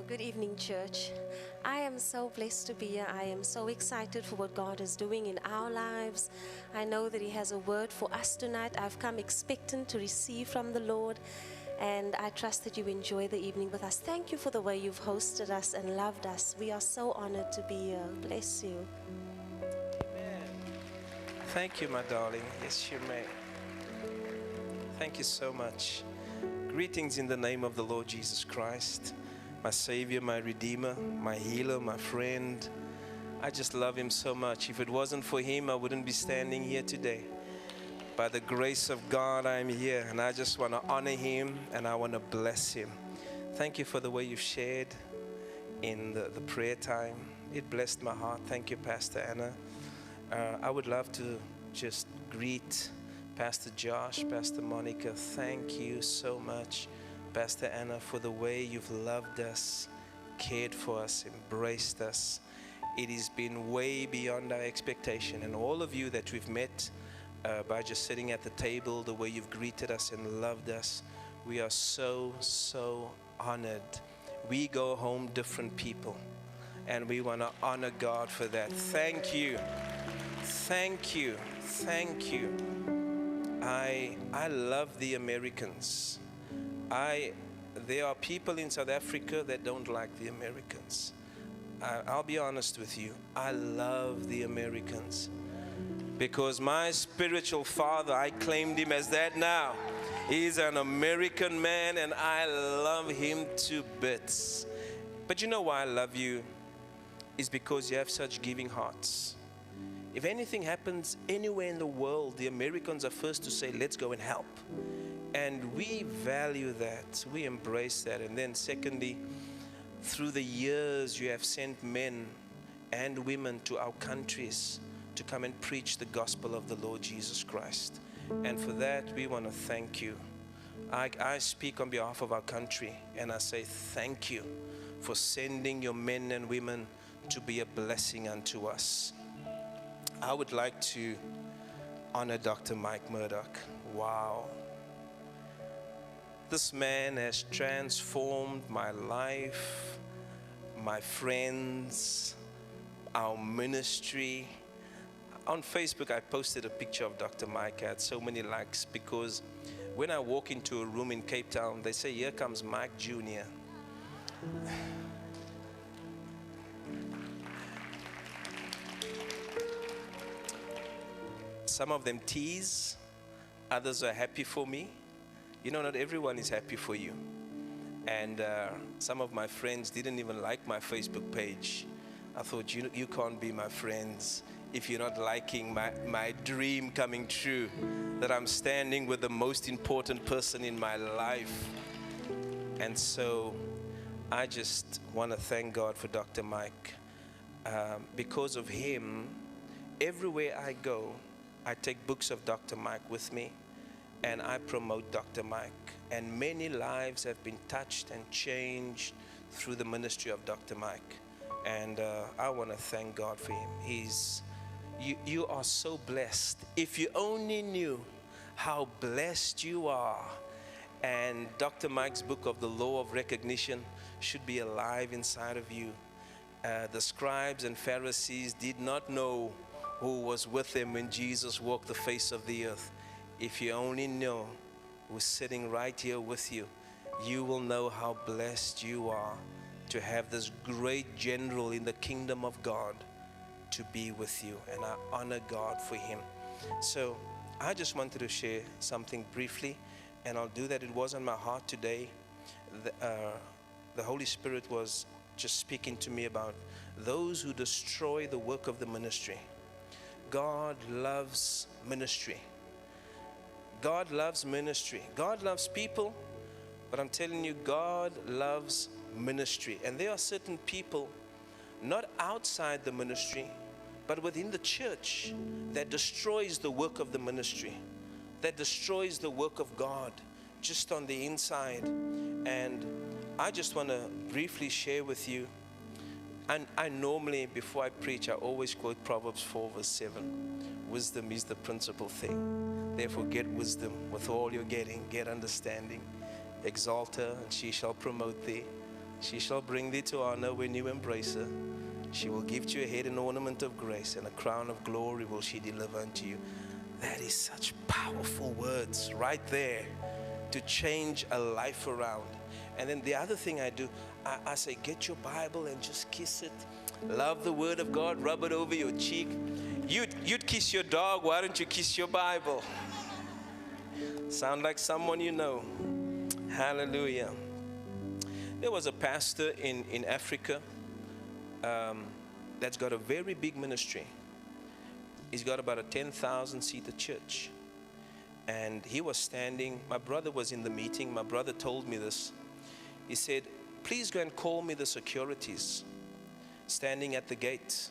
Good evening, church. I am so blessed to be here. I am so excited for what God is doing in our lives. I know that He has a word for us tonight. I've come expectant to receive from the Lord, and I trust that you enjoy the evening with us. Thank you for the way you've hosted us and loved us. We are so honored to be here. Bless you. Amen. Thank you, my darling. Yes, you may. Thank you so much. Greetings in the name of the Lord Jesus Christ, my Savior, my Redeemer, my healer, my friend. I just love Him so much. If it wasn't for Him, I wouldn't be standing here today. By the grace of God, I'm here, and I just want to honor Him, and I want to bless Him. Thank you for the way you've shared in the prayer time. It blessed my heart. Thank you, Pastor Anna. I would love to just greet Pastor Josh, Pastor Monica. Thank you so much, Pastor Anna, for the way you've loved us, cared for us, embraced us. It has been way beyond our expectation. And all of you that we've met by just sitting at the table, the way you've greeted us and loved us, we are so, so honored. We go home different people, and we want to honor God for that. Thank you. Thank you. Thank you. I love the Americans. There are people in South Africa that don't like the Americans. I'll be honest with you. I love the Americans because my spiritual father, I claimed him as that now. He's an American man, and I love him to bits. But you know why I love you? It's because you have such giving hearts. If anything happens anywhere in the world, the Americans are first to say, let's go and help. And we value that. We embrace that. And then secondly, through the years, you have sent men and women to our countries to come and preach the gospel of the Lord Jesus Christ. And for that, we want to thank you. I speak on behalf of our country, and I say thank you for sending your men and women to be a blessing unto us. I would like to honor Dr. Mike Murdoch. Wow. This man has transformed my life, my friends, our ministry. On Facebook, I posted a picture of Dr. Mike. I had so many likes because when I walk into a room in Cape Town, they say, here comes Mike Jr. Some of them tease, others are happy for me. You know, not everyone is happy for you. And some of my friends didn't even like my Facebook page. I thought, you can't be my friends if you're not liking my dream coming true, that I'm standing with the most important person in my life. And so I just want to thank God for Dr. Mike. Because of him, everywhere I go, I take books of Dr. Mike with me, and I promote Dr. Mike. And many lives have been touched and changed through the ministry of Dr. Mike. And I want to thank God for him. You are so blessed. If you only knew how blessed you are. And Dr. Mike's book of the Law of Recognition should be alive inside of you. The scribes and Pharisees did not know who was with them when Jesus walked the face of the earth. If you only know who's sitting right here with you, you will know how blessed you are to have this great general in the kingdom of God to be with you. And I honor God for him. So I just wanted to share something briefly, and I'll do that. It was on my heart today. The Holy Spirit was just speaking to me about those who destroy the work of the ministry. God loves ministry. God loves ministry. God loves people, but I'm telling you, God loves ministry. And there are certain people, not outside the ministry, but within the church, that destroys the work of the ministry, that destroys the work of God just on the inside. And I just want to briefly share with you. And I normally, before I preach, I always quote Proverbs 4 verse 7. Wisdom is the principal thing. Therefore get wisdom. With all you're getting, get understanding. Exalt her, and she shall promote thee. She shall bring thee to honor when you embrace her. She will give to your head an ornament of grace, and a crown of glory will she deliver unto you. That is such powerful words right there to change a life around. And then the other thing I do, I say, get your Bible and just kiss it. Love the Word of God, rub it over your cheek. You'd kiss your dog, why don't you kiss your Bible? Sound like someone you know. Hallelujah. There was a pastor in Africa that's got a very big ministry. He's got about a 10,000-seater church. And he was standing, my brother was in the meeting, my brother told me this. He said, please go and call me the securities standing at the gate.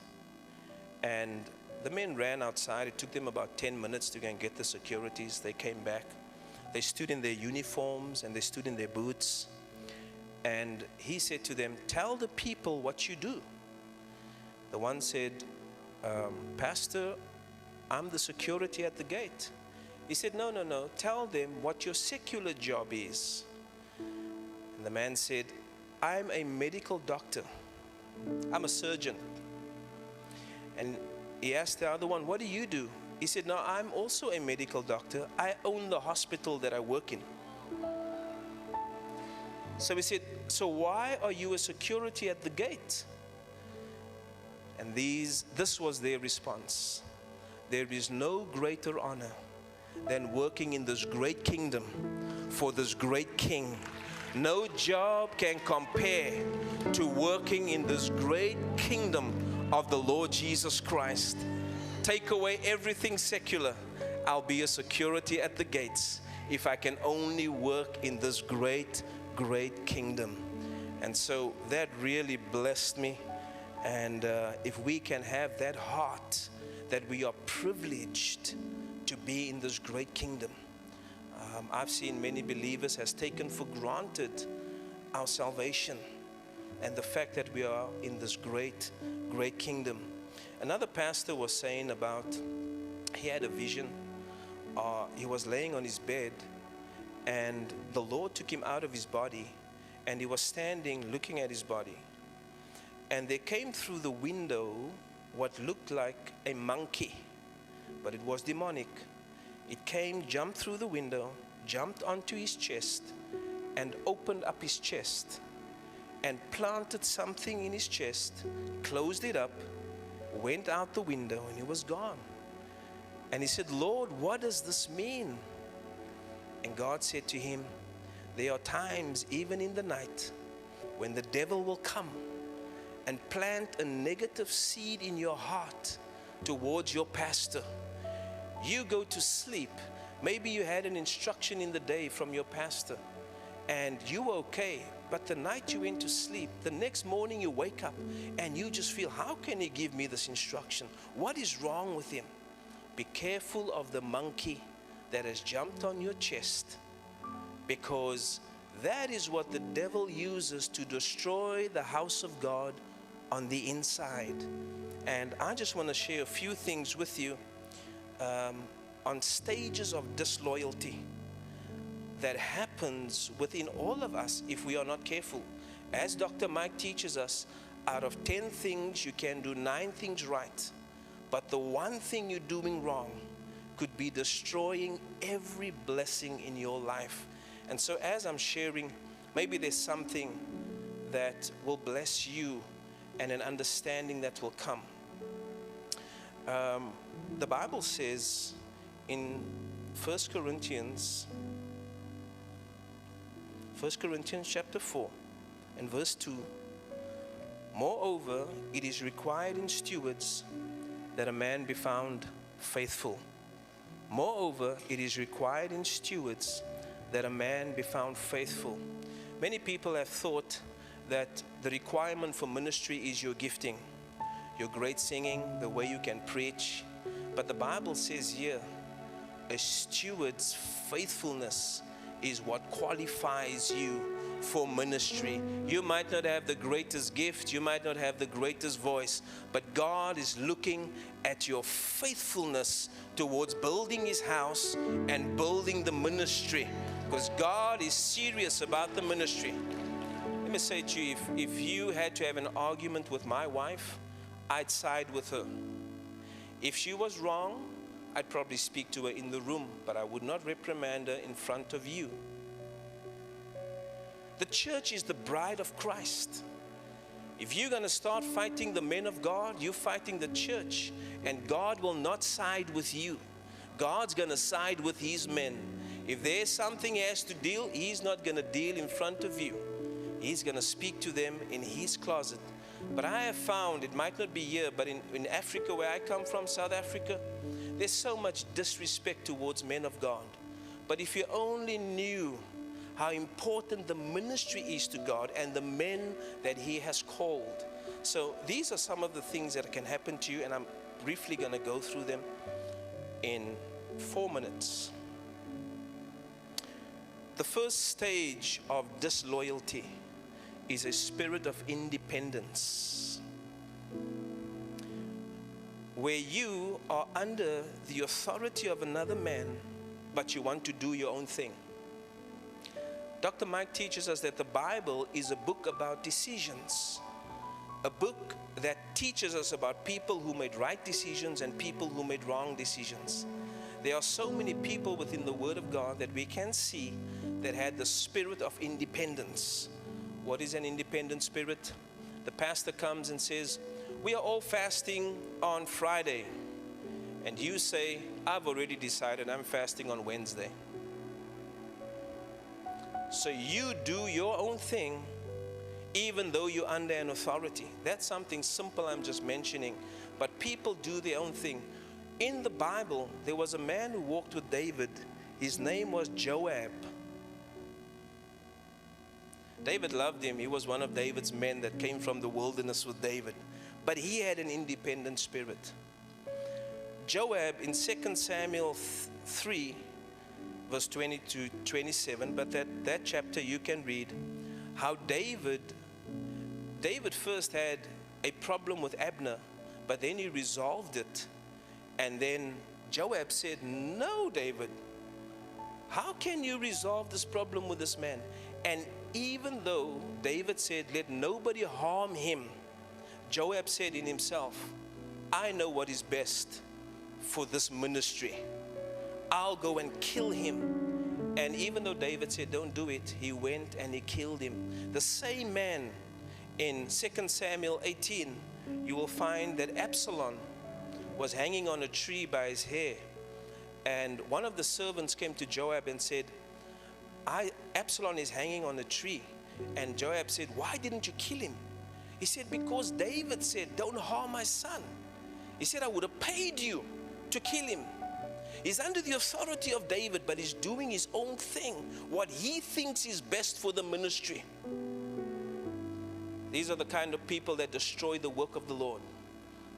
And the men ran outside. It took them about 10 minutes to go and get the securities. They came back. They stood in their uniforms and they stood in their boots. And he said to them, tell the people what you do. The one said, Pastor, I'm the security at the gate. He said, no, tell them what your secular job is. And the man said, I'm a medical doctor. I'm a surgeon. And he asked the other one, what do you do? He said, no, I'm also a medical doctor. I own the hospital that I work in. So he said, so why are you a security at the gate? And this was their response. There is no greater honor than working in this great kingdom for this great king. No job can compare to working in this great kingdom of the Lord Jesus Christ. Take away everything secular. I'll be a security at the gates if I can only work in this great kingdom. And so that really blessed me. And if we can have that heart that we are privileged to be in this great kingdom. I've seen many believers has taken for granted our salvation and the fact that we are in this great kingdom. Another pastor was saying about, he had a vision. He was laying on his bed and the Lord took him out of his body and he was standing looking at his body. And there came through the window what looked like a monkey, but it was demonic. It came, jumped through the window, jumped onto his chest, and opened up his chest, and planted something in his chest, closed it up, went out the window, and he was gone. And he said, Lord, what does this mean? And God said to him, there are times, even in the night, when the devil will come and plant a negative seed in your heart towards your pastor. You go to sleep. Maybe you had an instruction in the day from your pastor and you were okay, but the night you went to sleep, the next morning you wake up and you just feel, how can he give me this instruction? What is wrong with him? Be careful of the monkey that has jumped on your chest, because that is what the devil uses to destroy the house of God on the inside. And I just want to share a few things with you on stages of disloyalty that happens within all of us if we are not careful. As Dr. Mike teaches us, out of 10 things you can do 9 things right, but the one thing you're doing wrong could be destroying every blessing in your life. And so as I'm sharing, maybe there's something that will bless you and an understanding that will come. The Bible says in 1 Corinthians chapter 4 and verse 2, moreover, it is required in stewards that a man be found faithful. Moreover, it is required in stewards that a man be found faithful. Many people have thought that the requirement for ministry is your gifting, your great singing, the way you can preach. But the Bible says here, a steward's faithfulness is what qualifies you for ministry. You might not have the greatest gift, you might not have the greatest voice, but God is looking at your faithfulness towards building His house and building the ministry, because God is serious about the ministry. Let me say to you, if you had to have an argument with my wife, I'd side with her. If she was wrong, I'd probably speak to her in the room, but I would not reprimand her in front of you. The church is the bride of Christ. If you're going to start fighting the men of God, you're fighting the church, and God will not side with you. God's going to side with His men. If there's something He has to deal, He's not going to deal in front of you. He's going to speak to them in His closet. But I have found, it might not be here, but in Africa, where I come from, South Africa, there's so much disrespect towards men of God. But if you only knew how important the ministry is to God and the men that He has called. So these are some of the things that can happen to you, and I'm briefly going to go through them in 4 minutes. The first stage of disloyalty is a spirit of independence, where you are under the authority of another man, but you want to do your own thing. Dr. Mike teaches us that the Bible is a book about decisions, a book that teaches us about people who made right decisions and people who made wrong decisions. There are so many people within the Word of God that we can see that had the spirit of independence. What is an independent spirit? The pastor comes and says, we are all fasting on Friday. And you say, I've already decided I'm fasting on Wednesday. So you do your own thing, even though you're under an authority. That's something simple I'm just mentioning. But people do their own thing. In the Bible, there was a man who walked with David. His name was Joab. David loved him. He was one of David's men that came from the wilderness with David. But he had an independent spirit. Joab in 2 Samuel 3, verse 20 to 27, but that chapter you can read how David first had a problem with Abner, but then he resolved it. And then Joab said, no, David, how can you resolve this problem with this man? And even though David said, let nobody harm him, Joab said in himself, I know what is best for this ministry. I'll go and kill him. And even though David said, don't do it, he went and he killed him. The same man in 2 Samuel 18, you will find that Absalom was hanging on a tree by his hair. And one of the servants came to Joab and said, Absalom is hanging on a tree. And Joab said, why didn't you kill him? He said, because David said, don't harm my son. He said, I would have paid you to kill him. He's under the authority of David, but he's doing his own thing, what he thinks is best for the ministry. These are the kind of people that destroy the work of the Lord.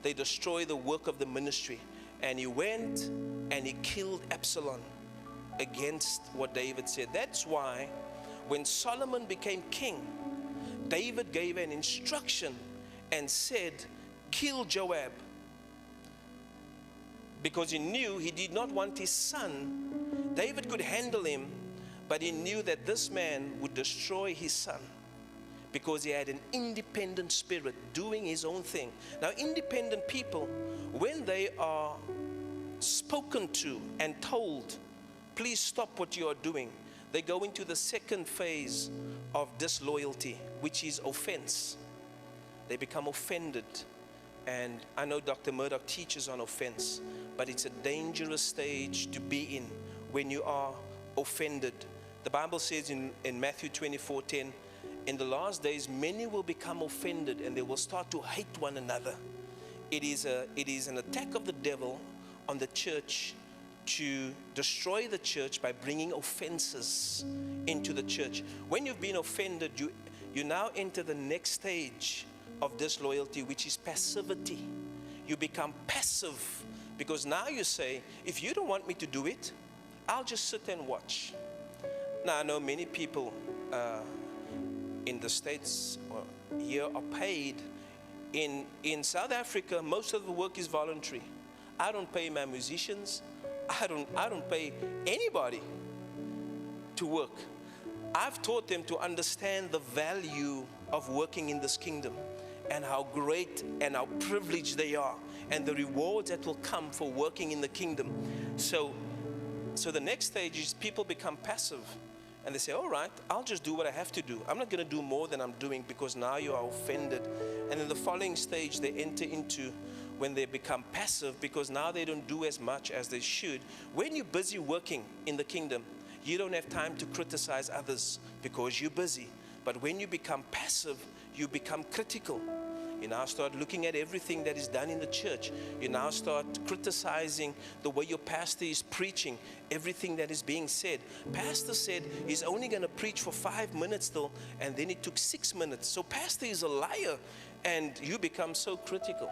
They destroy the work of the ministry. And he went and he killed Absalom against what David said. That's why when Solomon became king, David gave an instruction and said, kill Joab. Because he knew he did not want his son. David could handle him, but he knew that this man would destroy his son because he had an independent spirit doing his own thing. Now, independent people, when they are spoken to and told, please stop what you are doing, they go into the second phase of disloyalty, which is offense. They become offended. And I know Dr. Murdoch teaches on offense, but it's a dangerous stage to be in when you are offended. The Bible says in Matthew 24:10, in the last days, many will become offended and they will start to hate one another. It is an attack of the devil on the church to destroy the church by bringing offenses into the church. When you've been offended, you now enter the next stage of disloyalty, which is passivity. You become passive because now you say, if you don't want me to do it, I'll just sit and watch. Now, I know many people in the States or here are paid. In South Africa, most of the work is voluntary. I don't pay my musicians. I don't pay anybody to work. I've taught them to understand the value of working in this kingdom and how great and how privileged they are and the rewards that will come for working in the kingdom. So the next stage is people become passive and they say, all right, I'll just do what I have to do. I'm not going to do more than I'm doing because now you are offended. And in the following stage, they enter into when they become passive because now they don't do as much as they should. When you're busy working in the kingdom, you don't have time to criticize others because you're busy. But when you become passive, you become critical. You now start looking at everything that is done in the church. You now start criticizing the way your pastor is preaching, everything that is being said. Pastor said he's only going to preach for 5 minutes still, and then it took 6 minutes. So pastor is a liar, and you become so critical.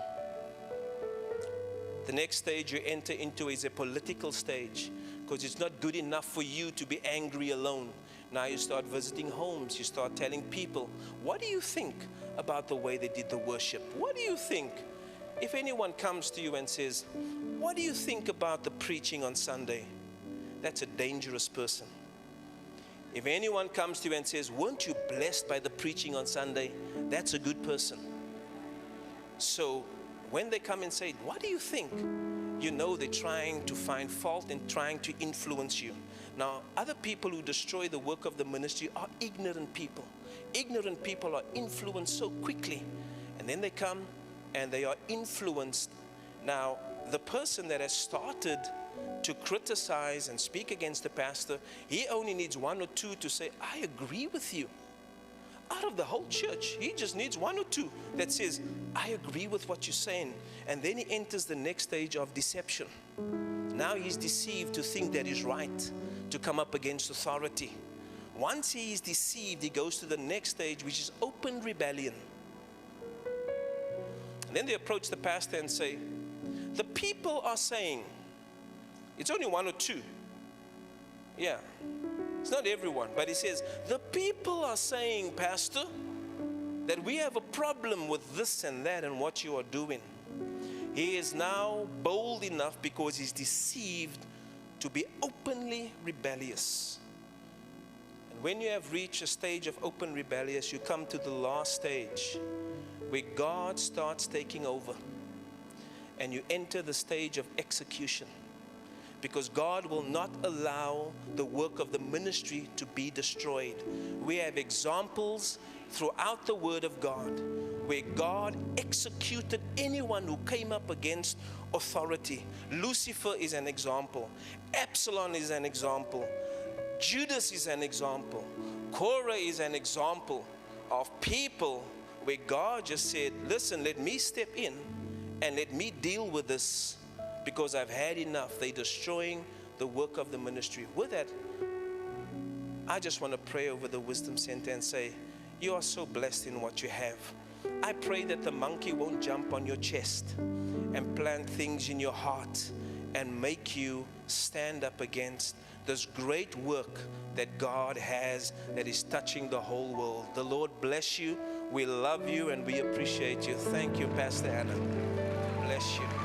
The next stage you enter into is a political stage, because it's not good enough for you to be angry alone. Now you start visiting homes. You start telling people, what do you think about the way they did the worship? What do you think? If anyone comes to you and says, what do you think about the preaching on Sunday? That's a dangerous person. If anyone comes to you and says, weren't you blessed by the preaching on Sunday? That's a good person. So when they come and say, what do you think? You know they're trying to find fault and trying to influence you. Now, other people who destroy the work of the ministry are ignorant people. Ignorant people are influenced so quickly. And then they come and they are influenced. Now, the person that has started to criticize and speak against the pastor, he only needs one or two to say, I agree with you. Out of the whole church, he just needs one or two that says, I agree with what you're saying. And then he enters the next stage of deception. Now he's deceived to think that he's right, to come up against authority. Once he is deceived, he goes to the next stage, which is open rebellion. And then they approach the pastor and say, the people are saying, it's only one or two. Yeah. It's not everyone, but he says, the people are saying, Pastor, that we have a problem with this and that and what you are doing. He is now bold enough because he's deceived to be openly rebellious. And when you have reached a stage of open rebellious, you come to the last stage where God starts taking over. And you enter the stage of execution. Because God will not allow the work of the ministry to be destroyed. We have examples throughout the Word of God where God executed anyone who came up against authority. Lucifer is an example. Absalom is an example. Judas is an example. Korah is an example of people where God just said, listen, let me step in and let me deal with this. Because I've had enough. They're destroying the work of the ministry. With that, I just want to pray over the Wisdom Center and say, you are so blessed in what you have. I pray that the monkey won't jump on your chest and plant things in your heart and make you stand up against this great work that God has that is touching the whole world. The Lord bless you. We love you and we appreciate you. Thank you, Pastor Anna. Bless you.